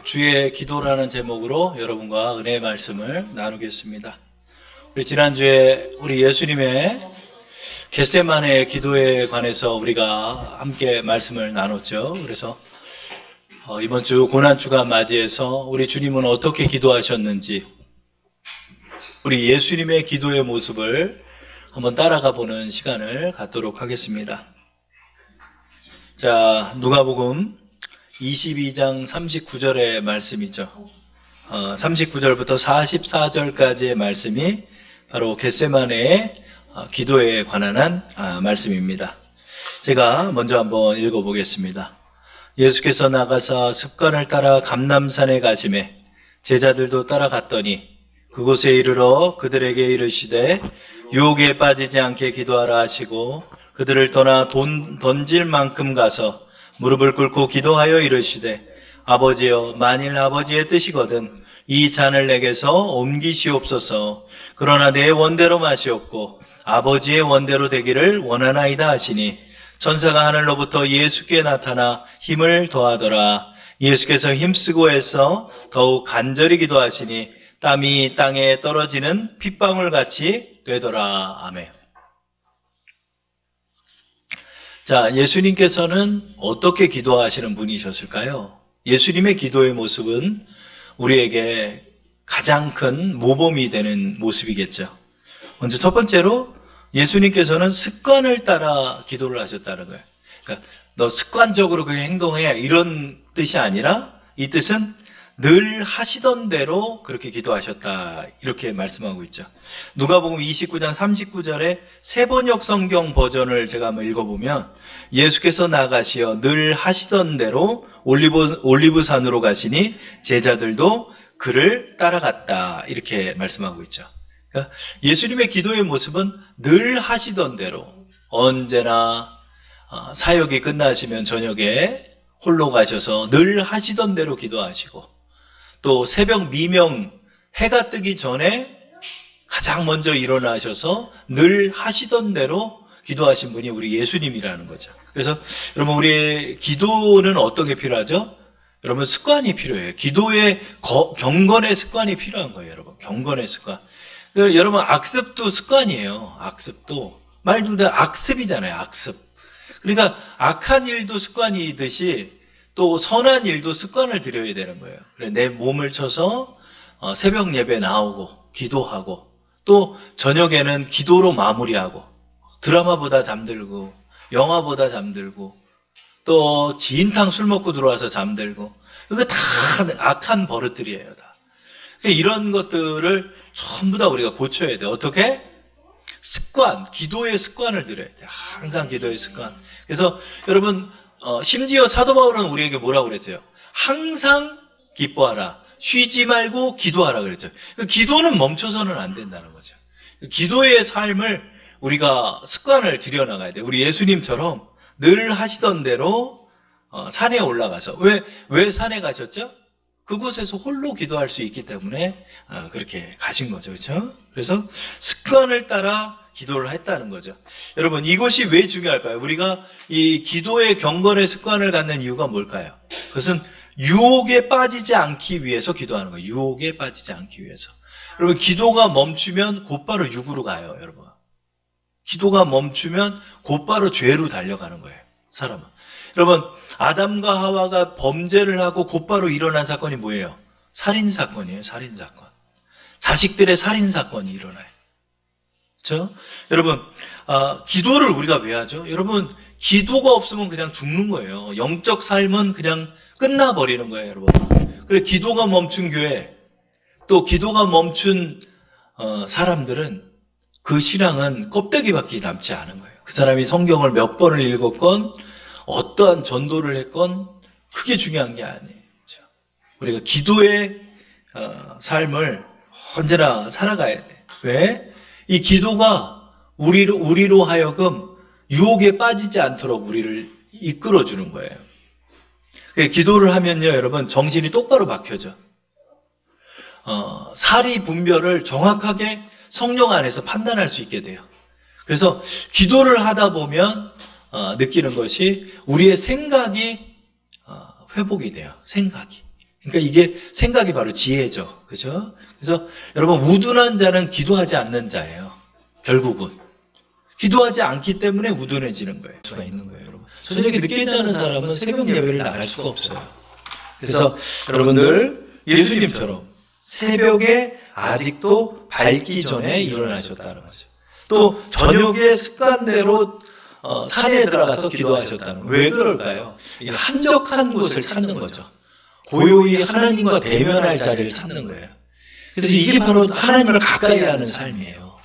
주의 기도라는 제목으로 여러분과 은혜의 말씀을 나누겠습니다. 우리 지난주에 우리 예수님의 겟세마네 기도에 관해서 우리가 함께 말씀을 나눴죠. 그래서 이번 주 고난주가 맞이해서 우리 주님은 어떻게 기도하셨는지 우리 예수님의 기도의 모습을 한번 따라가 보는 시간을 갖도록 하겠습니다. 자, 누가복음 22장 39절의 말씀이죠. 39절부터 44절까지의 말씀이 바로 겟세마네의 기도에 관한 말씀입니다. 제가 먼저 한번 읽어보겠습니다. 예수께서 나가사 습관을 따라 감람산에 가시매 제자들도 따라갔더니 그곳에 이르러 그들에게 이르시되 유혹에 빠지지 않게 기도하라 하시고 그들을 떠나 돈 던질 만큼 가서 무릎을 꿇고 기도하여 이르시되 아버지여 만일 아버지의 뜻이거든 이 잔을 내게서 옮기시옵소서. 그러나 내 원대로 마시옵고 아버지의 원대로 되기를 원하나이다 하시니 천사가 하늘로부터 예수께 나타나 힘을 더하더라. 예수께서 힘쓰고 해서 더욱 간절히 기도하시니 땀이 땅에 떨어지는 핏방울같이 되더라. 아멘. 자, 예수님께서는 어떻게 기도하시는 분이셨을까요? 예수님의 기도의 모습은 우리에게 가장 큰 모범이 되는 모습이겠죠. 먼저 첫 번째로 예수님께서는 습관을 따라 기도를 하셨다는 거예요. 그러니까 너 습관적으로 그렇게 행동해 이런 뜻이 아니라 이 뜻은 늘 하시던 대로 그렇게 기도하셨다 이렇게 말씀하고 있죠. 누가복음 29장 39절에 세번역 성경 버전을 제가 한번 읽어보면 예수께서 나가시어 늘 하시던 대로 올리브산으로 가시니 제자들도 그를 따라갔다 이렇게 말씀하고 있죠. 그러니까 예수님의 기도의 모습은 늘 하시던 대로 언제나 사역이 끝나시면 저녁에 홀로 가셔서 늘 하시던 대로 기도하시고 또 새벽 미명 해가 뜨기 전에 가장 먼저 일어나셔서 늘 하시던 대로 기도하신 분이 우리 예수님이라는 거죠. 그래서 여러분 우리의 기도는 어떤 게 필요하죠? 여러분 습관이 필요해요. 기도의 경건의 습관이 필요한 거예요. 여러분 경건의 습관. 여러분 악습도 습관이에요. 악습도 말 그대로 악습이잖아요. 악습. 그러니까 악한 일도 습관이듯이 또 선한 일도 습관을 들여야 되는 거예요. 그래, 내 몸을 쳐서 새벽 예배 나오고 기도하고 또 저녁에는 기도로 마무리하고 드라마보다 잠들고 영화보다 잠들고 또 지인탕 술 먹고 들어와서 잠들고 이거 다 악한 버릇들이에요. 다. 이런 것들을 전부 다 우리가 고쳐야 돼요. 어떻게? 습관, 기도의 습관을 들여야 돼요. 항상 기도의 습관. 그래서 여러분 심지어 사도 바울은 우리에게 뭐라고 그랬어요? 항상 기뻐하라. 쉬지 말고 기도하라 그랬죠. 기도는 멈춰서는 안 된다는 거죠. 기도의 삶을 우리가 습관을 들여나가야 돼요. 우리 예수님처럼 늘 하시던 대로 산에 올라가서 왜 산에 가셨죠? 그곳에서 홀로 기도할 수 있기 때문에 그렇게 가신 거죠. 그렇죠? 그래서 습관을 따라 기도를 했다는 거죠. 여러분 이것이 왜 중요할까요? 우리가 이 기도의 경건의 습관을 갖는 이유가 뭘까요? 그것은 유혹에 빠지지 않기 위해서 기도하는 거예요. 유혹에 빠지지 않기 위해서. 여러분 기도가 멈추면 곧바로 육으로 가요. 여러분 기도가 멈추면 곧바로 죄로 달려가는 거예요. 사람은. 여러분 아담과 하와가 범죄를 하고 곧바로 일어난 사건이 뭐예요? 살인사건이에요. 살인사건. 자식들의 살인사건이 일어나요. 그렇죠? 여러분 기도를 우리가 왜 하죠? 여러분 기도가 없으면 그냥 죽는 거예요. 영적 삶은 그냥 끝나버리는 거예요. 여러분. 그래 기도가 멈춘 교회 또 기도가 멈춘 사람들은 그 신앙은 껍데기밖에 남지 않은 거예요. 그 사람이 성경을 몇 번을 읽었건 어떠한 전도를 했건 그게 중요한 게 아니에요. 그렇죠? 우리가 기도의 삶을 언제나 살아가야 돼. 왜? 이 기도가 우리로 하여금 유혹에 빠지지 않도록 우리를 이끌어주는 거예요. 기도를 하면요, 여러분, 정신이 똑바로 박혀져. 사리 분별을 정확하게 성령 안에서 판단할 수 있게 돼요. 그래서 기도를 하다 보면 느끼는 것이 우리의 생각이 회복이 돼요. 생각이. 그러니까 이게 생각이 바로 지혜죠. 그죠? 그래서 여러분, 우둔한 자는 기도하지 않는 자예요. 결국은. 기도하지 않기 때문에 우둔해지는 거예요. 수가 있는 거예요, 여러분. 저녁에 늦게 자는 사람은 새벽 예배를 나갈 수가 없어요. 그래서 여러분들, 예수님처럼 새벽에 아직도 밝기 전에 일어나셨다는 거죠. 또 저녁에 습관대로 산에 들어가서 기도하셨다는 거예요. 왜 그럴까요? 한적한 곳을 찾는 거죠. 고요히 하나님과 대면할 자리를 찾는 거예요. 그래서 이게 바로 하나님을 가까이 하는 삶이에요.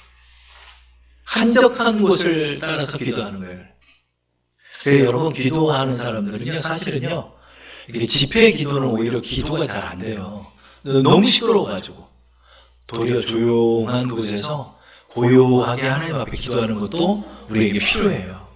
한적한 곳을 따라서 기도하는 거예요. 그래서 여러분, 기도하는 사람들은요, 사실은요, 이게 집회 기도는 오히려 기도가 잘 안 돼요. 너무 시끄러워가지고. 도리어 조용한 곳에서 고요하게 하나님 앞에 기도하는 것도 우리에게 필요해요.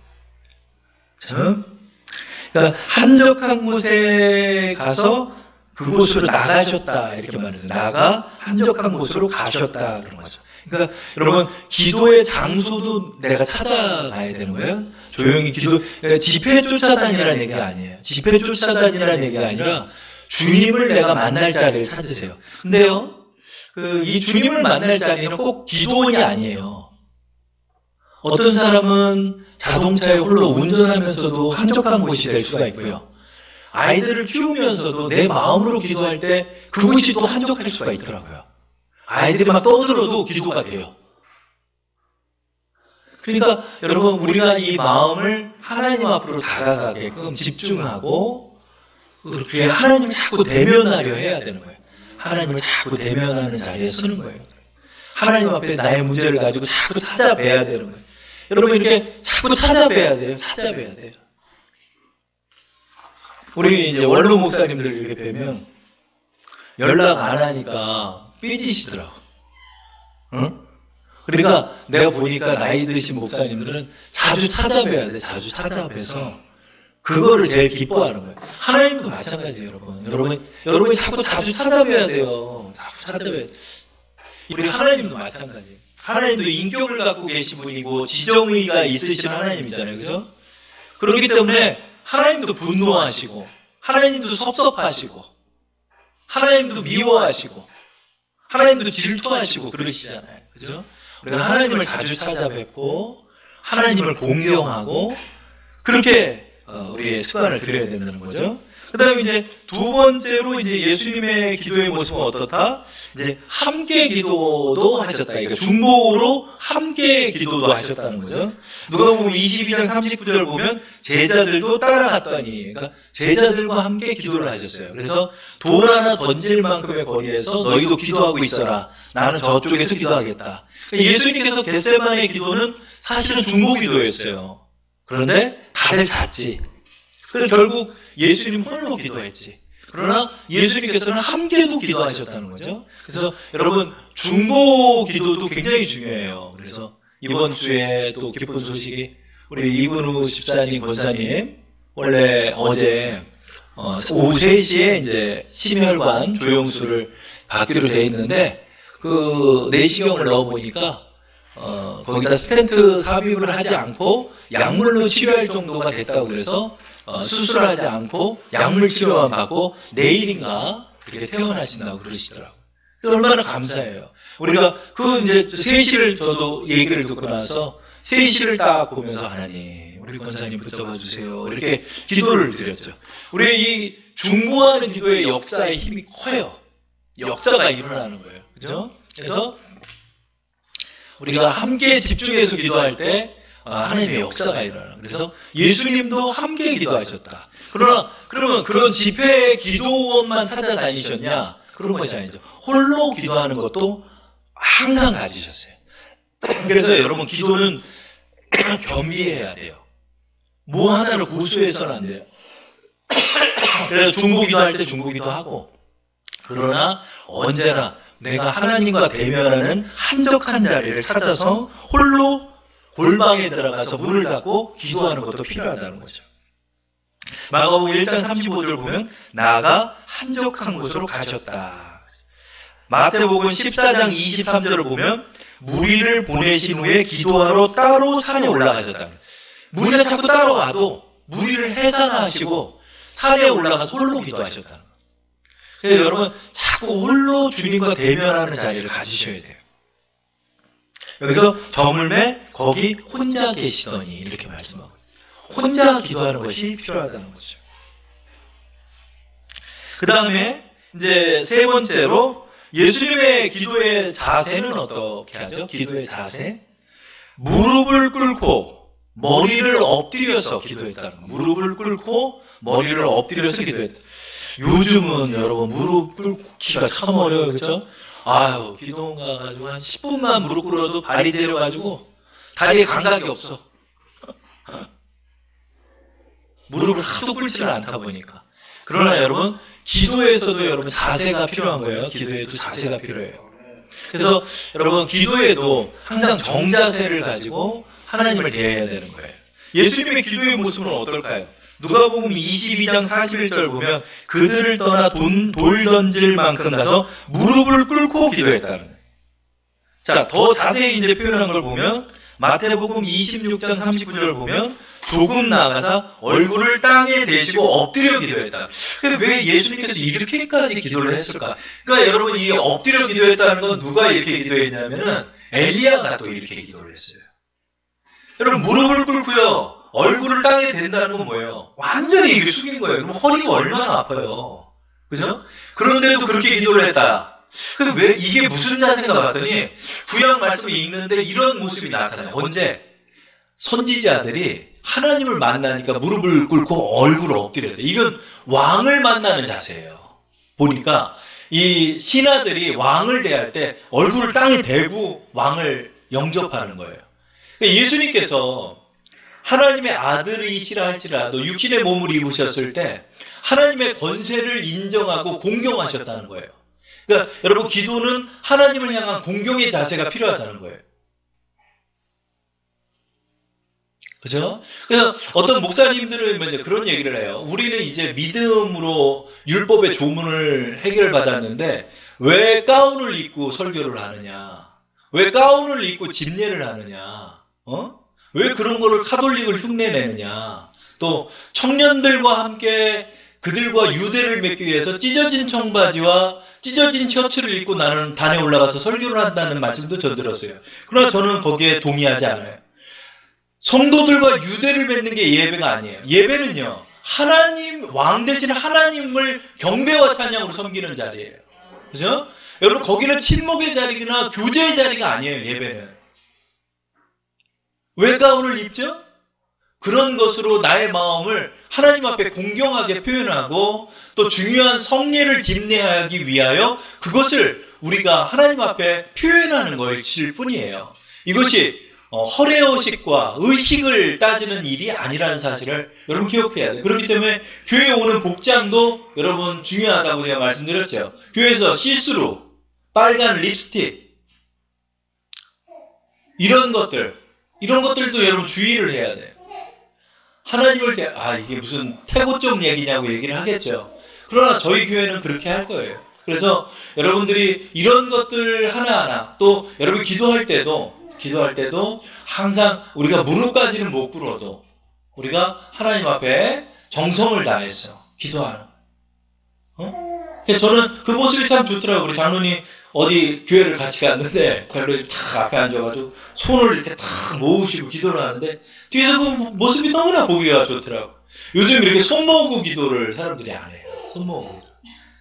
그러니까 한적한 곳에 가서 그곳으로 나가셨다 이렇게 말해서 나가 한적한 곳으로 가셨다 그런 거죠. 그러니까 여러분, 기도의 장소도 내가 찾아가야 되는 거예요. 조용히 그러니까 집회 쫓아다니라는 얘기가 아니에요. 집회 쫓아다니라는 얘기가 아니라 주님을 내가 만날 자리를 찾으세요. 근데요, 이 주님을 만날 자리는 꼭 기도원이 아니에요. 어떤 사람은 자동차에 홀로 운전하면서도 한적한 곳이 될 수가 있고요. 아이들을 키우면서도 내 마음으로 기도할 때 그곳이 또 한적할 수가 있더라고요. 아이들이 막 떠들어도 기도가 돼요. 그러니까 여러분, 우리가 이 마음을 하나님 앞으로 다가가게끔 집중하고 그렇게 하나님을 자꾸 대면하려 해야 되는 거예요. 하나님을 자꾸 대면하는 자리에 서는 거예요. 하나님 앞에 나의 문제를 가지고 자꾸 찾아뵈야 되는 거예요. 여러분, 이렇게 자꾸 찾아뵈야 돼요. 찾아뵈야 돼요. 우리 이제 원로 목사님들 이렇게 뵈면 연락 안 하니까 삐지시더라고. 응? 그러니까 내가 보니까 나이 드신 목사님들은 자주 찾아뵈야 돼. 자주 찾아뵈서 그거를 제일 기뻐하는 거예요. 하나님도 마찬가지예요, 여러분. 여러분이 자주 찾아뵈야 돼요. 자꾸 찾아뵈야 돼요. 우리 하나님도 마찬가지예요. 하나님도 인격을 갖고 계신 분이고 지정의가 있으신 하나님이잖아요. 그죠? 그렇기 때문에 하나님도 분노하시고 하나님도 섭섭하시고 하나님도 미워하시고 하나님도 질투하시고 그러시잖아요. 그죠? 우리가 하나님을 자주 찾아뵙고 하나님을 공경하고 그렇게 우리의 습관을 들여야 된다는 거죠. 그 다음에 이제 두 번째로 이제 예수님의 기도의 모습은 어떻다? 이제 함께 기도도 하셨다. 그러니까 중보로 함께 기도도 하셨다는 거죠. 누가 보면 22장 39절 보면 제자들도 따라갔더니, 그러니까 제자들과 함께 기도를 하셨어요. 그래서 돌 하나 던질 만큼의 거리에서 너희도 기도하고 있어라. 나는 저쪽에서 기도하겠다. 그러니까 예수님께서 겟세마네 기도는 사실은 중보 기도였어요. 그런데 다들 잤지. 그래서 결국 예수님 홀로 기도했지. 그러나 예수님께서는 함께도 기도하셨다는 거죠. 그래서 여러분, 중보 기도도 굉장히 중요해요. 그래서 이번 주에 또 기쁜 소식이 우리 이근우 집사님, 권사님 원래 어제 오후 3시에 이제 심혈관 조영수를 받기로 돼 있는데 그 내시경을 넣어보니까 거기다 스텐트 삽입을 하지 않고 약물로 치료할 정도가 됐다고 그래서 수술하지 않고 약물 치료만 받고 내일인가 그렇게 퇴원하신다고 그러시더라고요. 얼마나 감사해요. 우리가 그 이제 3시를 저도 얘기를 듣고 나서 3시를 딱 보면서 하나님, 우리 권사님 붙잡아 주세요. 이렇게 기도를 드렸죠. 우리 이 중보하는 기도의 역사의 힘이 커요. 역사가 일어나는 거예요. 그죠? 그래서 우리가 함께 집중해서 기도할 때 하나님의 역사가 일어나요. 그래서 예수님도 함께 기도하셨다. 그러면 그런 집회 기도원만 찾아다니셨냐? 그런 것이 아니죠. 홀로 기도하는 것도 항상 가지셨어요. 그래서 여러분, 기도는 겸비해야 돼요. 뭐 하나를 고수해서는 안 돼요. 그래서 중보 기도할 때 중보 기도하고, 그러나 언제나 내가 하나님과 대면하는 한적한 자리를 찾아서 홀로 골방에 들어가서 문을 닫고 기도하는 것도 필요하다는 거죠. 마가복음 1장 35절 보면 나아가 한적한 곳으로 가셨다. 마태복음 14장 23절을 보면 무리를 보내신 후에 기도하러 따로 산에 올라가셨다. 무리가 자꾸 따라와도 무리를 해산하시고 산에 올라가서 홀로 기도하셨다. 그래서 여러분 자꾸 홀로 주님과 대면하는 자리를 가지셔야 돼요. 여기서 저물매 거기 혼자 계시더니 이렇게 말씀하고 혼자 기도하는 것이 필요하다는 거죠. 그 다음에 이제 세 번째로 예수님의 기도의 자세는 어떻게 하죠? 기도의 자세. 무릎을 꿇고 머리를 엎드려서 기도했다는 거. 무릎을 꿇고 머리를 엎드려서 기도했다. 요즘은 여러분 무릎 꿇기가 참 어려워요. 그렇죠? 아유, 기도원 가가지고 한 10분만 무릎 꿇어도 발이 제려가지고 다리에 감각이 없어. 무릎을 하도 꿇지는 않다 보니까. 그러나 여러분 기도에서도 여러분 자세가 필요한 거예요. 기도에도 자세가 필요해요. 그래서 여러분 기도에도 항상 정자세를 가지고 하나님을 대해야 되는 거예요. 예수님의 기도의 모습은 어떨까요? 누가복음 22장 41절 보면 그들을 떠나 돌 던질 만큼 가서 무릎을 꿇고 기도했다는 거예요. 자, 더 자세히 이제 표현한 걸 보면 마태복음 26장 39절 보면 조금 나아가서 얼굴을 땅에 대시고 엎드려 기도했다. 근데 왜 예수님께서 이렇게까지 기도를 했을까? 그러니까 여러분 이 엎드려 기도했다는 건 누가 이렇게 기도했냐면은 엘리야가 또 이렇게 기도를 했어요. 여러분 무릎을 꿇고요. 얼굴을 땅에 댄다는 건 뭐예요? 완전히 이게 숙인 거예요. 그럼 허리가 얼마나 아파요. 그죠? 그런데도 그렇게 기도를 했다. 근데 왜 이게 무슨 자세인가 봤더니 구약 말씀을 읽는데 이런 모습이 나타나요. 언제? 선지자들이 하나님을 만나니까 무릎을 꿇고 얼굴을 엎드려야 돼. 이건 왕을 만나는 자세예요. 보니까 이 신하들이 왕을 대할 때 얼굴을 땅에 대고 왕을 영접하는 거예요. 그러니까 예수님께서 하나님의 아들이시라 할지라도 육신의 몸을 입으셨을 때 하나님의 권세를 인정하고 공경하셨다는 거예요. 그러니까 여러분 기도는 하나님을 향한 공경의 자세가 필요하다는 거예요. 그죠? 그래서 어떤 목사님들은 이제 그런 얘기를 해요. 우리는 이제 믿음으로 율법의 조문을 해결받았는데 왜 가운을 입고 설교를 하느냐? 왜 가운을 입고 집례를 하느냐? 왜 그런 거를 카톨릭을 흉내내느냐? 또 청년들과 함께 그들과 유대를 맺기 위해서 찢어진 청바지와 찢어진 셔츠를 입고 나는 단에 올라가서 설교를 한다는 말씀도 저 들었어요. 그러나 저는 거기에 동의하지 않아요. 성도들과 유대를 맺는 게 예배가 아니에요. 예배는요, 하나님, 왕 대신 하나님을 경배와 찬양으로 섬기는 자리예요. 그죠? 여러분, 거기는 침묵의 자리나 교제의 자리가 아니에요, 예배는. 왜 가운을 입죠? 그런 것으로 나의 마음을 하나님 앞에 공경하게 표현하고 또 중요한 성례를 집례하기 위하여 그것을 우리가 하나님 앞에 표현하는 것일 뿐이에요. 이것이 허례허식과 의식을 따지는 일이 아니라는 사실을 여러분 기억해야 돼요. 그렇기 때문에 교회에 오는 복장도 여러분 중요하다고 제가 말씀드렸죠. 교회에서 시스루, 빨간 립스틱 이런 것들도 여러분 주의를 해야 돼요. 하나님을 이게 무슨 태고 쪽 얘기냐고 얘기를 하겠죠. 그러나 저희 교회는 그렇게 할 거예요. 그래서 여러분들이 이런 것들 하나하나 또 여러분 기도할 때도 항상 우리가 무릎까지는 못 꿇어도 우리가 하나님 앞에 정성을 다해서 기도하는 저는 그 모습이 참 좋더라고요. 우리 장로님 어디 교회를 같이 갔는데 장로님 탁 앞에 앉아가지고 손을 이렇게 탁 모으시고 기도를 하는데 뒤에서 그 모습이 너무나 보기가 좋더라고요. 요즘 이렇게 손 모으고 기도를 사람들이 안 해요. 손 모으고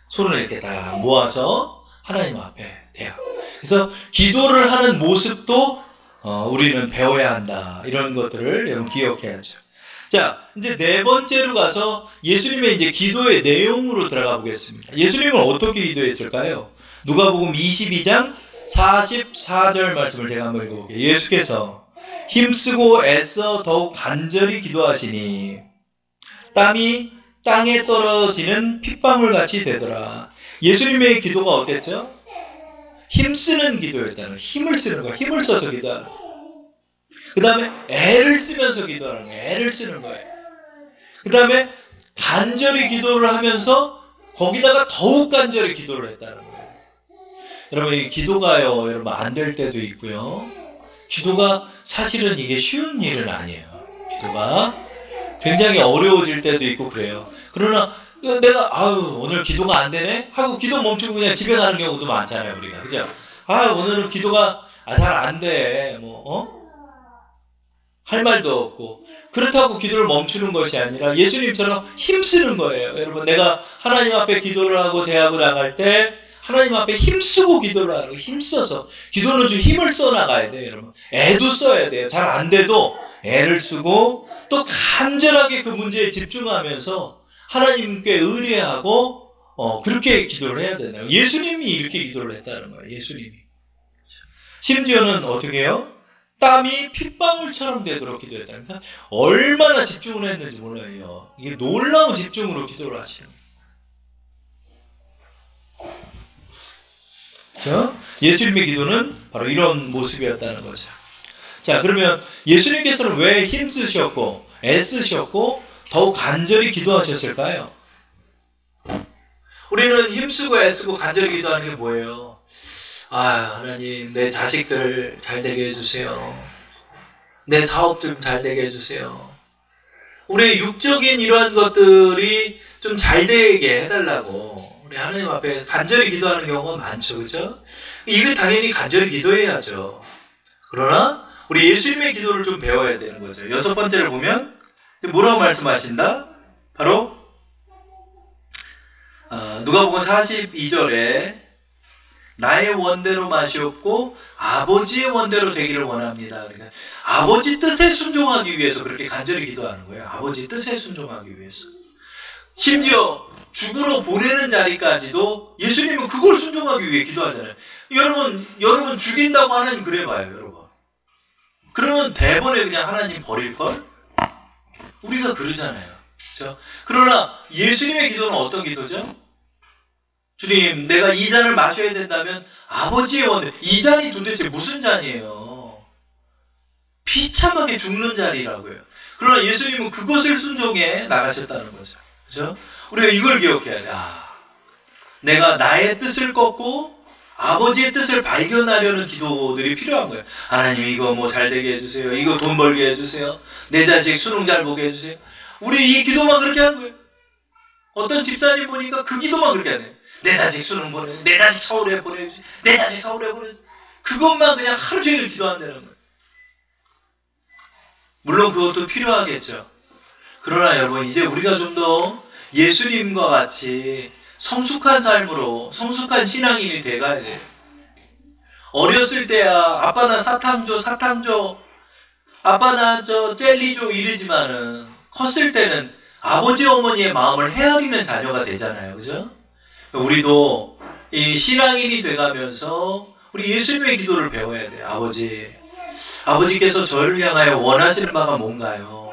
손을 이렇게 다 모아서 하나님 앞에 대하고 그래서 기도를 하는 모습도 우리는 배워야 한다. 이런 것들을 여러분 기억해야죠. 자, 이제 네 번째로 가서 예수님의 이제 기도의 내용으로 들어가 보겠습니다. 예수님은 어떻게 기도했을까요? 누가복음 22장 44절 말씀을 제가 한번 읽어볼게요. 예수께서 힘쓰고 애써 더욱 간절히 기도하시니 땀이 땅에 떨어지는 핏방울 같이 되더라. 예수님의 기도가 어땠죠? 힘쓰는 기도였다는 힘을 쓰는 거예요. 힘을 써서 기도하는 거예요. 그 다음에 애를 쓰면서 기도하는 거예요. 애를 쓰는 거예요. 그 다음에 간절히 기도를 하면서 거기다가 더욱 간절히 기도를 했다는 거예요. 여러분 이 기도가요. 여러분 안 될 때도 있고요. 기도가 사실은 이게 쉬운 일은 아니에요. 기도가 굉장히 어려워질 때도 있고 그래요. 그러나 내가 아유 오늘 기도가 안 되네 하고 기도 멈추고 그냥 집에 가는 경우도 많잖아요 우리가. 그죠? 아 오늘은 기도가 잘 안 돼. 할 말도 없고. 그렇다고 기도를 멈추는 것이 아니라 예수님처럼 힘쓰는 거예요. 여러분 내가 하나님 앞에 기도를 하고 대하고 나갈 때 하나님 앞에 힘쓰고 기도를 하고 힘써서 기도는 좀 힘을 써 나가야 돼요. 여러분 애도 써야 돼요. 잘 안 돼도 애를 쓰고 또 간절하게 그 문제에 집중하면서 하나님께 의뢰하고 그렇게 기도를 해야 되나요? 예수님이 이렇게 기도를 했다는 거예요. 예수님이. 심지어는 어떻게 해요? 땀이 핏방울처럼 되도록 기도했다니까 얼마나 집중을 했는지 몰라요. 이게 놀라운 집중으로 기도를 하시는 거예요. 그렇죠? 예수님의 기도는 바로 이런 모습이었다는 거죠. 자, 그러면 예수님께서는 왜 힘쓰셨고 애쓰셨고 더욱 간절히 기도하셨을까요? 우리는 힘쓰고 애쓰고 간절히 기도하는 게 뭐예요? 아, 하나님, 내 자식들 잘 되게 해주세요. 내 사업 좀 잘 되게 해주세요. 우리의 육적인 이러한 것들이 좀 잘 되게 해달라고 우리 하나님 앞에 간절히 기도하는 경우가 많죠. 그죠? 이게 당연히 간절히 기도해야죠. 그러나 우리 예수님의 기도를 좀 배워야 되는 거죠. 6번째를 보면 뭐라고 말씀하신다? 바로 누가복음 42절에 나의 원대로 마시옵고 아버지의 원대로 되기를 원합니다. 그러니까 아버지 뜻에 순종하기 위해서 그렇게 간절히 기도하는 거예요. 아버지 뜻에 순종하기 위해서. 심지어 죽으러 보내는 자리까지도 예수님은 그걸 순종하기 위해 기도하잖아요. 여러분 죽인다고 하나님 그래봐요. 여러분. 그러면 대번에 그냥 하나님 버릴걸? 우리가 그러잖아요. 그렇죠? 그러나 예수님의 기도는 어떤 기도죠? 주님, 내가 이 잔을 마셔야 된다면 아버지의 원대. 이 잔이 도대체 무슨 잔이에요? 비참하게 죽는 잔이라고요. 그러나 예수님은 그것을 순종해 나가셨다는 거죠. 그렇죠? 우리가 이걸 기억해야 돼. 내가 나의 뜻을 꺾고 아버지의 뜻을 발견하려는 기도들이 필요한 거예요. 하나님 이거 뭐 잘 되게 해주세요. 이거 돈 벌게 해주세요. 내 자식 수능 잘 보게 해주세요. 우리 이 기도만 그렇게 하는 거예요. 어떤 집사님 보니까 그 기도만 그렇게 하네요. 내 자식 수능 보내, 내 자식 서울에 보내주세요. 내 자식 서울에 보내주세요. 그것만 그냥 하루 종일 기도한다는 거예요. 물론 그것도 필요하겠죠. 그러나 여러분 이제 우리가 좀 더 예수님과 같이 성숙한 삶으로 성숙한 신앙인이 돼가야 돼요. 어렸을 때야 아빠 나 사탕 줘 아빠 나 저 젤리 줘 이러지만은 컸을 때는 아버지 어머니의 마음을 헤아리는 자녀가 되잖아요. 그죠? 우리도 이 신앙인이 돼가면서 우리 예수님의 기도를 배워야 돼요. 아버지께서 저를 향하여 원하시는 바가 뭔가요?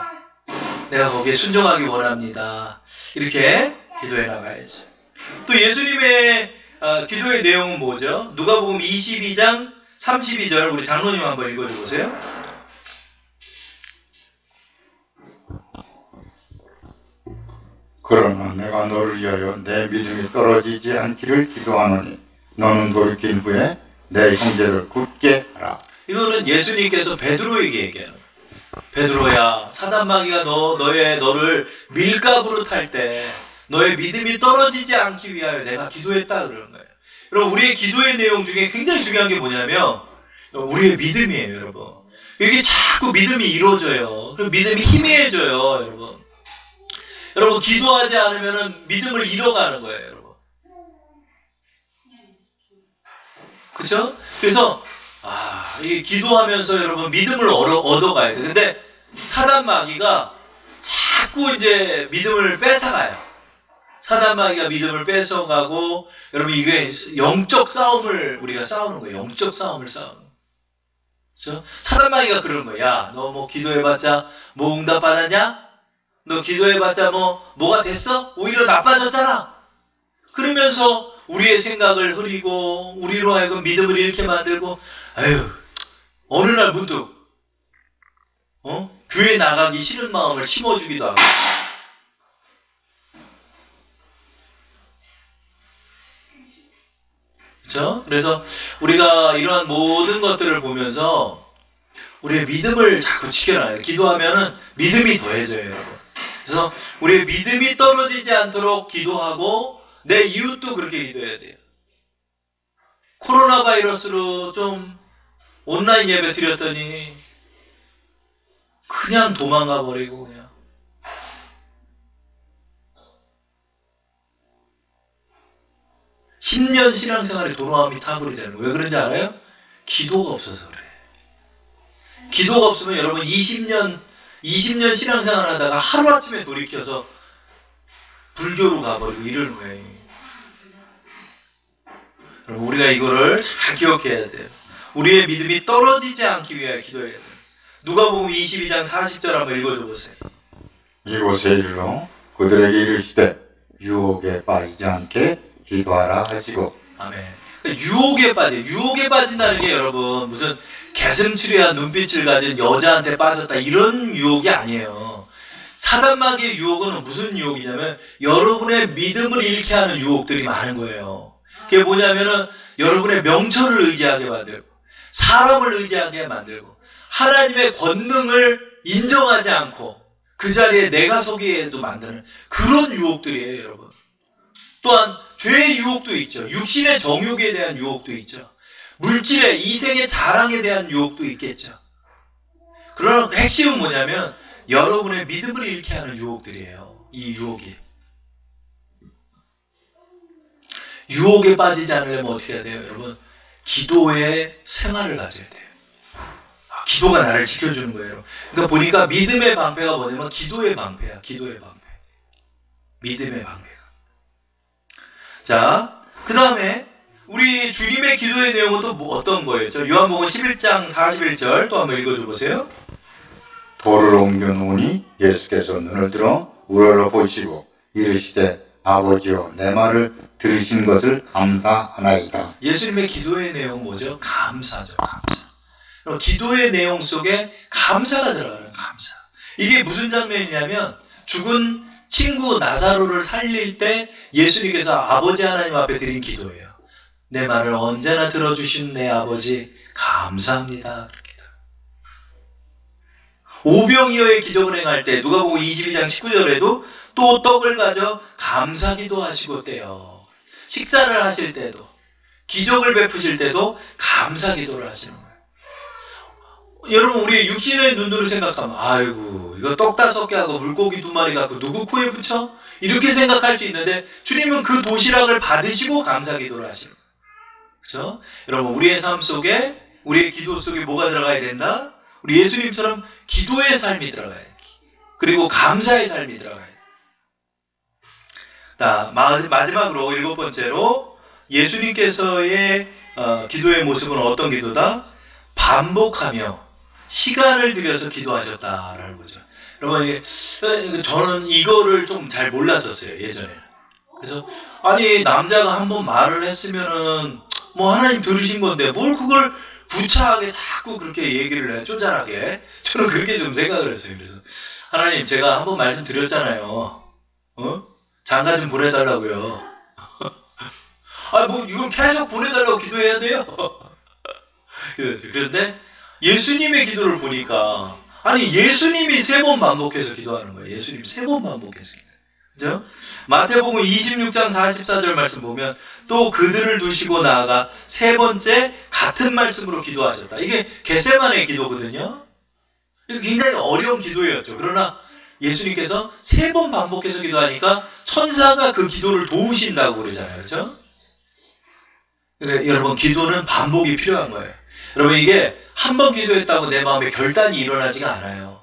내가 거기에 순종하기 원합니다. 이렇게 기도해 나가야죠. 또 예수님의 기도의 내용은 뭐죠? 누가복음 22장 32절 우리 장로님 한번 읽어주세요. 그러나 내가 너를 위하여 내 믿음이 떨어지지 않기를 기도하노니 너는 돌이킨 후에 내 형제를 굳게 하라. 이거는 예수님께서 베드로에게 얘기해요. 베드로야, 사단마귀가 너를 밀가부로 탈 때 너의 믿음이 떨어지지 않기 위하여 내가 기도했다 그러는 거예요. 여러분 우리의 기도의 내용 중에 굉장히 중요한 게 뭐냐면 우리의 믿음이에요. 여러분 이게 자꾸 믿음이 이루어져요. 그럼 믿음이 희미해져요. 여러분 기도하지 않으면 믿음을 잃어가는 거예요. 여러분 그렇죠? 그래서 이 기도하면서 여러분 믿음을 얻어가야 돼요. 근데 사단마귀가 자꾸 이제 믿음을 뺏어가요. 사단마귀가 믿음을 뺏어가고 여러분 이게 영적 싸움을 우리가 싸우는 거예요. 영적 싸움을 싸우는 거예요. 그렇죠? 사단마귀가 그러는 거야. 야, 너 뭐 기도해봤자 뭐 응답 받았냐? 너 기도해봤자 뭐가 됐어? 오히려 나빠졌잖아. 그러면서 우리의 생각을 흐리고 우리로 하여금 믿음을 잃게 만들고 어느 날 문득 교회 나가기 싫은 마음을 심어주기도 하고. 그렇죠? 그래서 우리가 이러한 모든 것들을 보면서 우리의 믿음을 자꾸 지켜놔요. 기도하면은 믿음이 더해져요, 여러분. 그래서 우리의 믿음이 떨어지지 않도록 기도하고 내 이웃도 그렇게 기도해야 돼요. 코로나 바이러스로 좀 온라인 예배 드렸더니 그냥 도망가 버리고 그냥. (10년) 신앙생활에 도노함이 타버리잖아요. 왜 그런지 알아요? 기도가 없어서 그래. 기도가 없으면 여러분 20년 신앙생활 하다가 하루아침에 돌이켜서 불교로 가버리고 이러는 거예요. 여러분 우리가 이거를 잘 기억해야 돼요. 우리의 믿음이 떨어지지 않기 위하여 기도해야 돼요. 누가복음 22장 40절 한번 읽어줘 보세요. 이곳에 이르러 그들에게 이르시되 유혹에 빠지지 않게 기도하라 하시고. 아멘. 유혹에 빠진다는 게 여러분 무슨 개슴츠레한 눈빛을 가진 여자한테 빠졌다 이런 유혹이 아니에요. 사단마귀의 유혹은 무슨 유혹이냐면 여러분의 믿음을 잃게 하는 유혹들이 많은 거예요. 그게 뭐냐면은 여러분의 명철을 의지하게 만들고 사람을 의지하게 만들고 하나님의 권능을 인정하지 않고 그 자리에 내가 서게도 만드는 그런 유혹들이에요, 여러분. 또한 죄의 유혹도 있죠. 육신의 정욕에 대한 유혹도 있죠. 물질의 이생의 자랑에 대한 유혹도 있겠죠. 그러나 그 핵심은 뭐냐면 여러분의 믿음을 잃게 하는 유혹들이에요. 이 유혹이. 유혹에 빠지지 않으려면 어떻게 해야 돼요, 여러분? 기도의 생활을 가져야 돼요. 기도가 나를 지켜주는 거예요. 그러니까 보니까 믿음의 방패가 뭐냐면 기도의 방패야. 기도의 방패. 믿음의 방패가. 자, 그 다음에 우리 주님의 기도의 내용은 또 어떤 거예요? 저 요한복음 11장 41절 또 한번 읽어줘 보세요. 돌을 옮겨 놓으니 예수께서 눈을 들어 우러러 보시고 이르시되 아버지여 내 말을 들으신 것을 감사하나이다. 예수님의 기도의 내용은 뭐죠? 감사죠. 감사. 기도의 내용 속에 감사가 들어가는 감사. 이게 무슨 장면이냐면 죽은 친구 나사로를 살릴 때 예수님께서 아버지 하나님 앞에 드린 기도예요. 내 말을 언제나 들어주신 내 아버지 감사합니다. 오병이어의 기적을 행할 때 누가복음 22장 19절에도 또 떡을 가져 감사기도 하시고 때요. 식사를 하실 때도 기적을 베푸실 때도 감사기도를 하시는 거예요. 여러분 우리 육신의 눈으로 생각하면 아이고 이거 떡 5개 하고 물고기 2마리 갖고 누구 코에 붙여? 이렇게 생각할 수 있는데 주님은 그 도시락을 받으시고 감사기도를 하시는 거예요. 그렇죠? 여러분 우리의 삶 속에 우리의 기도 속에 뭐가 들어가야 된다? 우리 예수님처럼 기도의 삶이 들어가야 돼. 그리고 감사의 삶이 들어가야 돼. 자, 마지막으로 7번째로 예수님께서의 기도의 모습은 어떤 기도다? 반복하며 시간을 들여서 기도하셨다라는 거죠. 여러분, 저는 이거를 좀 잘 몰랐었어요, 예전에. 그래서, 아니, 남자가 한번 말을 했으면은, 뭐, 하나님 들으신 건데, 뭘 그걸 구차하게 자꾸 그렇게 얘기를 해, 쪼잔하게. 저는 그렇게 좀 생각을 했어요. 그래서, 하나님, 제가 한번 말씀드렸잖아요. 장가 좀 보내달라고요. 뭐, 이걸 계속 보내달라고 기도해야 돼요? 그런데, 예수님의 기도를 보니까 아니 예수님이 3번 반복해서 기도하는 거예요. 예수님 3번 반복해서 기도해요. 그죠? 마태복음 26장 44절 말씀 보면 또 그들을 두시고 나아가 3번째 같은 말씀으로 기도하셨다. 이게 겟세마네의 기도거든요. 이게 굉장히 어려운 기도였죠. 그러나 예수님께서 3번 반복해서 기도하니까 천사가 그 기도를 도우신다고 그러잖아요. 그렇죠? 그러니까 여러분 기도는 반복이 필요한 거예요. 여러분 이게 한 번 기도했다고 내 마음에 결단이 일어나지가 않아요.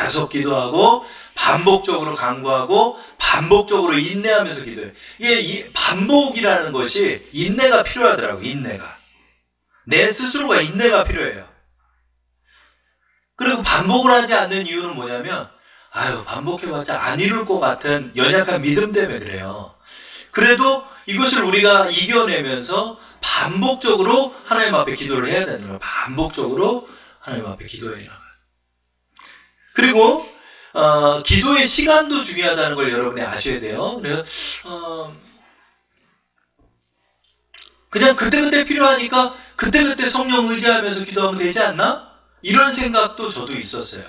계속 기도하고 반복적으로 간구하고 반복적으로 인내하면서 기도해요. 이게 이 반복이라는 것이 인내가 필요하더라고요. 인내가. 내 스스로가 인내가 필요해요. 그리고 반복을 하지 않는 이유는 뭐냐면 반복해봤자 안 이룰 것 같은 연약한 믿음 때문에 그래요. 그래도 이것을 우리가 이겨내면서 반복적으로 하나님 앞에 기도를 해야 되는 거예요. 반복적으로 하나님 앞에 기도해야 되는 거예요. 그리고 기도의 시간도 중요하다는 걸 여러분이 아셔야 돼요. 그래서 그냥 그때그때 필요하니까 그때그때 성령 의지하면서 기도하면 되지 않나? 이런 생각도 저도 있었어요.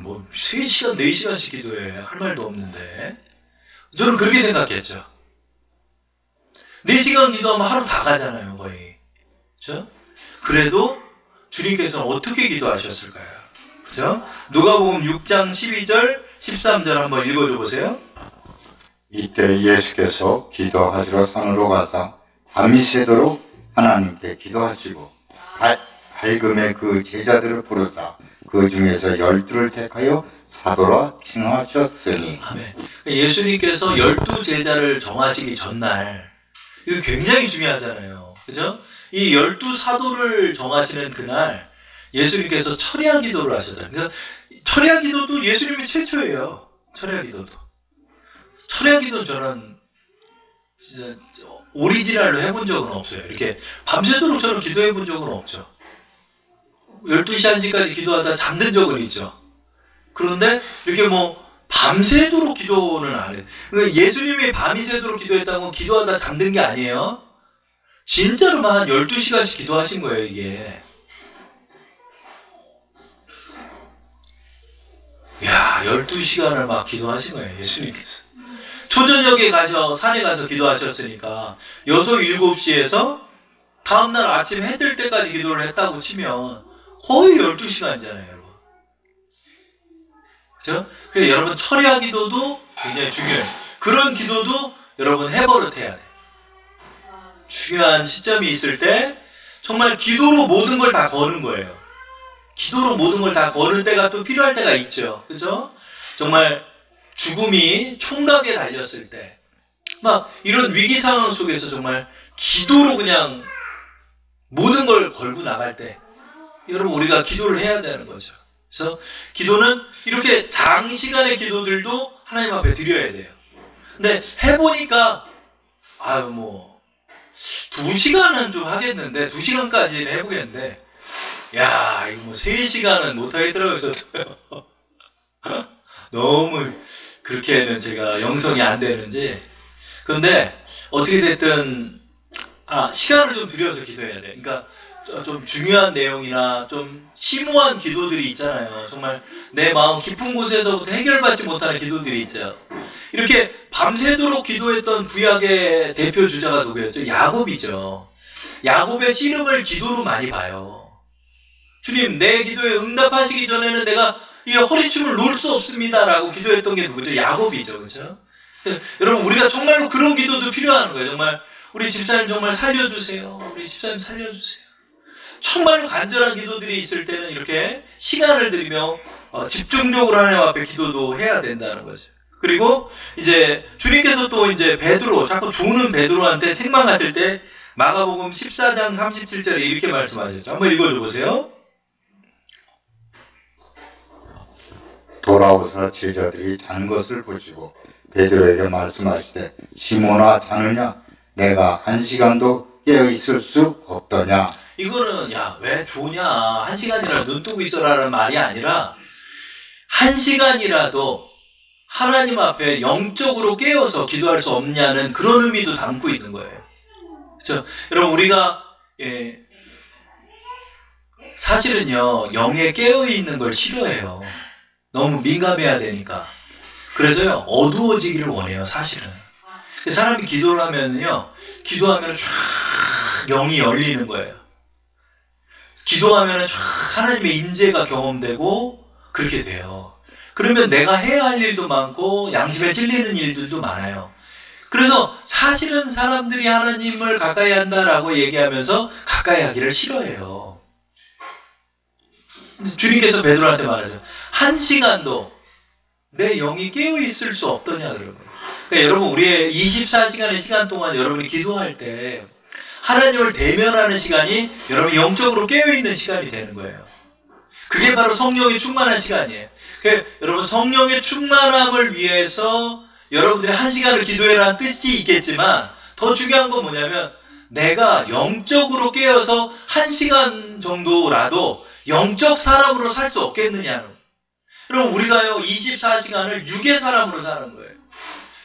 뭐 3시간, 4시간씩 기도해. 할 말도 없는데. 저는 그렇게 생각했죠. 4시간 기도하면 하루 다 가잖아요, 거의. 그죠? 그래도 주님께서는 어떻게 기도하셨을까요? 그죠? 누가복음 6장 12절, 13절 한번 읽어줘 보세요. 이때 예수께서 기도하시러 산으로 가사 밤이 새도록 하나님께 기도하시고 밝음에 그 제자들을 부르사 그 중에서 12를 택하여 사도라 칭하셨으니. 아멘. 예수님께서 12제자를 정하시기 전날, 이거 굉장히 중요하잖아요. 그죠? 이 12사도를 정하시는 그날 예수님께서 철야 기도를 하셨잖아요. 그러니까 철야 기도도 예수님이 최초예요. 철야 기도도. 철야 기도는 저는 진짜 오리지널로 해본 적은 없어요. 이렇게 밤새도록 저는 기도해 본 적은 없죠. 12시 1시까지 기도하다 잠든 적은 있죠. 그런데 이렇게 뭐 밤새도록 기도는 안 해요. 그러니까 예수님이 밤이 새도록 기도했다는 건 기도하다 잠든 게 아니에요. 진짜로만 한 12시간씩 기도하신 거예요, 이게. 야, 12시간을 막 기도하신 거예요, 예수님께서. 초저녁에 산에 가서 기도하셨으니까 6, 7시에서 다음날 아침 해 뜰 때까지 기도를 했다고 치면 거의 12시간이잖아요, 여러분. 그죠? 그래서 여러분, 철야 기도도 굉장히 중요해요. 그런 기도도 여러분 해버릇해야 돼요. 중요한 시점이 있을 때 정말 기도로 모든 걸 다 거는 거예요. 기도로 모든 걸 다 거는 때가 또 필요할 때가 있죠. 그죠? 정말 죽음이 총각에 달렸을 때, 막 이런 위기 상황 속에서 정말 기도로 그냥 모든 걸 걸고 나갈 때, 여러분, 우리가 기도를 해야 되는 거죠. 그래서 기도는 이렇게 장시간의 기도들도 하나님 앞에 드려야 돼요. 근데 해보니까, 2시간은 좀 하겠는데, 2시간까지는 해보겠는데, 야, 이거 뭐 3시간은 못하겠더라고요. 너무 그렇게는 제가 영성이 안 되는지. 그런데 어떻게 됐든 시간을 좀 들여서 기도해야 돼. 그러니까 좀 중요한 내용이나 좀 심오한 기도들이 있잖아요. 정말 내 마음 깊은 곳에서부터 해결받지 못하는 기도들이 있죠. 이렇게 밤새도록 기도했던 구약의 대표 주자가 누구였죠? 야곱이죠. 야곱의 씨름을 기도로 많이 봐요. 주님, 내 기도에 응답하시기 전에는 내가 이 허리춤을 놓을 수 없습니다라고 기도했던 게 누구죠? 야곱이죠. 그렇죠? 여러분, 우리가 정말로 그런 기도도 필요한 거예요. 정말 우리 집사님 정말 살려주세요. 우리 집사님 살려주세요. 정말로 간절한 기도들이 있을 때는 이렇게 시간을 들이며 집중적으로 하나님 앞에 기도도 해야 된다는 거죠. 그리고 이제 주님께서 또 이제 베드로, 자꾸 조는 베드로한테 책망하실 때 마가복음 14장 37절에 이렇게 말씀하셨죠. 한번 읽어줘 보세요. 돌아오사 제자들이 잔 것을 보시고 베드로에게 말씀하시되 시몬아, 자느냐? 내가 1시간도 깨어있을 수 없더냐? 이거는 왜 조냐, 1시간이라도 눈 뜨고 있어라는 말이 아니라 1시간이라도 하나님 앞에 영적으로 깨어서 기도할 수 없냐는 그런 의미도 담고 있는 거예요. 그렇죠? 여러분, 우리가 사실은요, 영에 깨어있는 걸 싫어해요. 너무 민감해야 되니까. 그래서요, 어두워지기를 원해요, 사실은. 사람이 기도를 하면요, 기도하면 쫙 영이 열리는 거예요. 기도하면 쫙 하나님의 임재가 경험되고 그렇게 돼요. 그러면 내가 해야 할 일도 많고 양심에 찔리는 일들도 많아요. 그래서 사실은 사람들이 하나님을 가까이 한다라고 얘기하면서 가까이 하기를 싫어해요. 주님께서 베드로한테 말하죠. 1시간도 내 영이 깨어있을 수 없더냐, 그러면. 그러니까 여러분, 우리의 24시간의 시간 동안 여러분이 기도할 때 하나님을 대면하는 시간이 여러분 영적으로 깨어있는 시간이 되는 거예요. 그게 바로 성령이 충만한 시간이에요. 그러니까 여러분, 성령의 충만함을 위해서 여러분들이 1시간을 기도해라는 뜻이 있겠지만 더 중요한 건 뭐냐면 내가 영적으로 깨어서 1시간 정도라도 영적 사람으로 살 수 없겠느냐는. 여러분, 우리가요 24시간을 육의 사람으로 사는 거예요.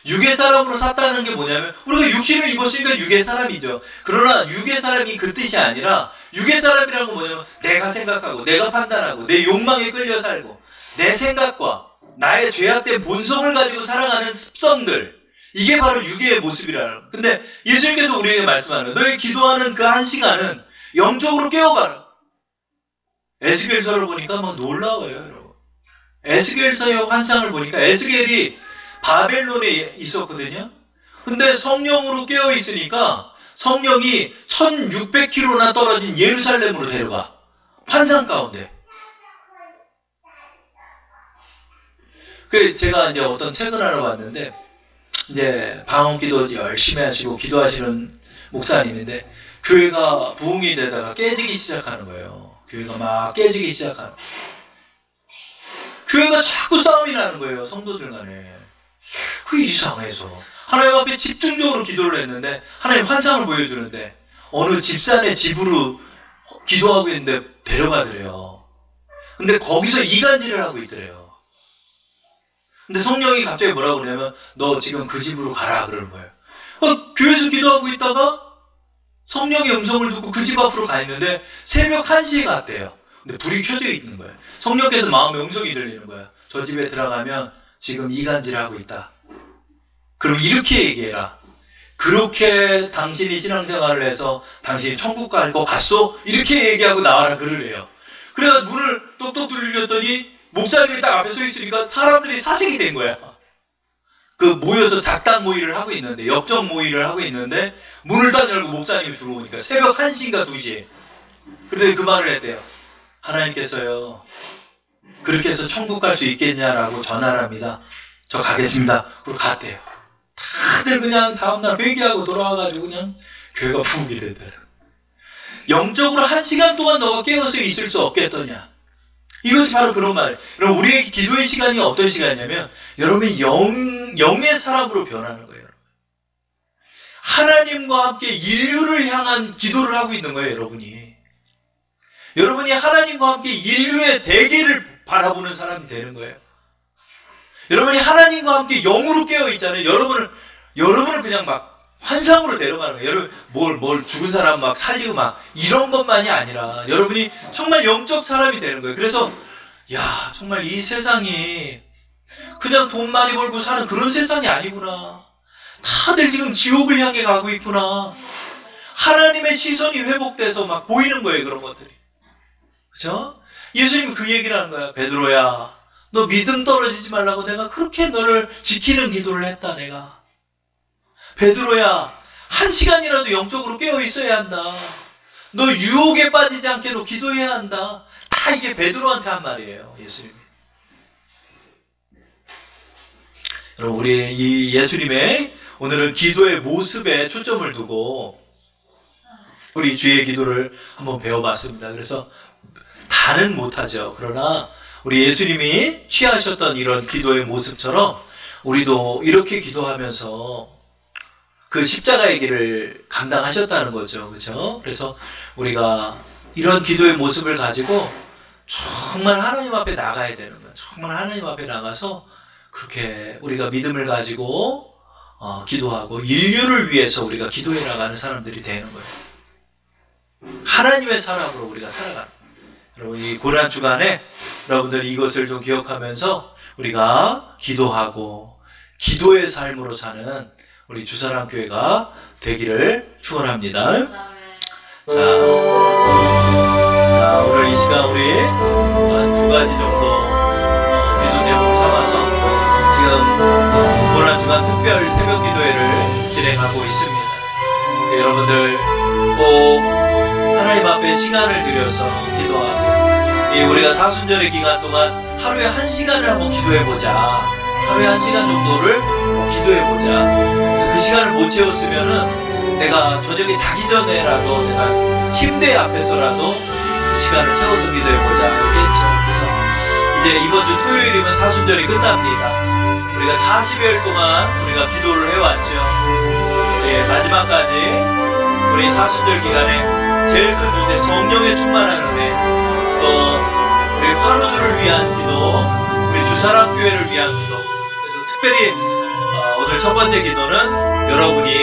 육의 사람으로 샀다는 게 뭐냐면 우리가 육신을 입었으니까 육의 사람이죠. 그러나 육의 사람이 그 뜻이 아니라 육의 사람이라는 건 뭐냐면 내가 생각하고 내가 판단하고 내 욕망에 끌려 살고 내 생각과 나의 죄악된 본성을 가지고 살아가는 습성들, 이게 바로 육의 모습이라는 거예요. 근데 예수님께서 우리에게 말씀하는 너희 기도하는 그 한 시간은 영적으로 깨워봐라. 에스겔서를 보니까 막 놀라워요, 여러분. 에스겔서의 환상을 보니까 에스겔이 바벨론에 있었거든요. 근데 성령으로 깨어 있으니까 성령이 1600km나 떨어진 예루살렘으로 데려가. 환상 가운데. 그 제가 이제 어떤 책을 하러 봤는데 이제 방언 기도 열심히 하시고 기도하시는 목사님인데 교회가 부흥이 되다가 깨지기 시작하는 거예요. 교회가 막 깨지기 시작하는. 교회가 자꾸 싸움이 나는 거예요. 성도들 간에. 그게 이상해서. 하나님 앞에 집중적으로 기도를 했는데 하나님 환상을 보여주는데 어느 집산의 집으로 기도하고 있는데 데려가더래요. 근데 거기서 이간질을 하고 있더래요. 근데 성령이 갑자기 뭐라고 그러냐면 너 지금 그 집으로 가라 그러는 거예요. 교회에서 기도하고 있다가 성령의 음성을 듣고 그 집 앞으로 가 있는데 새벽 1시에 갔대요. 근데 불이 켜져 있는 거예요. 성령께서 마음의 음성이 들리는 거예요. 저 집에 들어가면 지금 이간질을 하고 있다. 그럼 이렇게 얘기해라. 그렇게 당신이 신앙생활을 해서 당신이 천국 갈 거 갔어? 이렇게 얘기하고 나와라 그러래요. 그래서 문을 똑똑 두들렸더니 목사님이 딱 앞에 서 있으니까 사람들이 사색이 된 거야. 그 모여서 작당 모의를 하고 있는데 역적 모의를 하고 있는데 문을 딱 열고 목사님이 들어오니까 새벽 1시인가 2시에 그래서 그 말을 했대요. 하나님께서요 그렇게 해서 천국 갈 수 있겠냐라고 전화를 합니다. 저 가겠습니다. 그리고 갔대요. 다들 그냥 다음날 회개하고 돌아와가지고 그냥 교회가 부흥이 되더라고요. 영적으로 1시간 동안 너가 깨어서 있을 수 없겠더냐. 이것이 바로 그런 말이에요. 여러분 우리의 기도의 시간이 어떤 시간이냐면 여러분이 영의 사람으로 변하는 거예요. 하나님과 함께 인류를 향한 기도를 하고 있는 거예요. 여러분이 하나님과 함께 인류의 대계를 바라보는 사람이 되는 거예요. 여러분이 하나님과 함께 영으로 깨어 있잖아요. 여러분을 그냥 막 환상으로 데려가는 거예요. 여러분 뭘 죽은 사람 막 살리고 막 이런 것만이 아니라 여러분이 정말 영적 사람이 되는 거예요. 그래서 야 정말 이 세상이 그냥 돈 많이 벌고 사는 그런 세상이 아니구나. 다들 지금 지옥을 향해 가고 있구나. 하나님의 시선이 회복돼서 막 보이는 거예요. 그런 것들이. 그죠? 예수님 그 얘기를 하는 거야. 베드로야 너 믿음 떨어지지 말라고 내가 그렇게 너를 지키는 기도를 했다. 내가. 베드로야 1시간이라도 영적으로 깨어 있어야 한다. 너 유혹에 빠지지 않게 너 기도해야 한다. 다 이게 베드로한테 한 말이에요. 예수님이. 여러분 우리 이 예수님의 오늘은 기도의 모습에 초점을 두고 우리 주의 기도를 한번 배워봤습니다. 그래서 다는 못하죠. 그러나 우리 예수님이 취하셨던 이런 기도의 모습처럼 우리도 이렇게 기도하면서 그 십자가의 길을 감당하셨다는 거죠. 그렇죠? 그래서 우리가 이런 기도의 모습을 가지고 정말 하나님 앞에 나가야 되는 거예요. 정말 하나님 앞에 나가서 그렇게 우리가 믿음을 가지고 기도하고 인류를 위해서 우리가 기도해 나가는 사람들이 되는 거예요. 하나님의 사람으로 우리가 살아가는 거예요. 여러분 이 고난 주간에 여러분들 이것을 좀 기억하면서 우리가 기도하고 기도의 삶으로 사는 우리 주사랑교회가 되기를 축원합니다. 자, 오늘 이 시간 우리 두 가지 정도 기도 제목을 삼아서 지금 고난주간 특별 새벽 기도회를 진행하고 있습니다. 여러분들 꼭 하나님 앞에 시간을 들여서 기도하고 우리가 사순절의 기간 동안 하루에 1시간을 한번 기도해보자. 하루에 1시간 정도를 꼭 기도해보자. 그래서 그 시간을 못 채웠으면은 내가 저녁에 자기 전에라도 내가 침대 앞에서라도 그 시간을 채워서 기도해보자. 이렇게 했죠. 그래서 이제 이번 주 토요일이면 사순절이 끝납니다. 우리가 40여일 동안 우리가 기도를 해왔죠. 마지막까지 우리 사순절 기간에 제일 큰 주제 성령의 충만한 은혜 또 우리 환우들을 위한 기도 우리 주사랑교회를 위한 기도 그래서 특별히 오늘 첫 번째 기도는 여러분이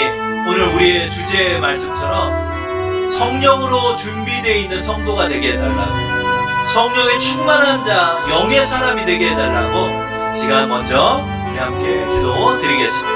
오늘 우리의 주제 말씀처럼 성령으로 준비되어 있는 성도가 되게 해달라고 성령의 충만한 자, 영의 사람이 되게 해달라고 시간 먼저 우리 함께 기도 드리겠습니다.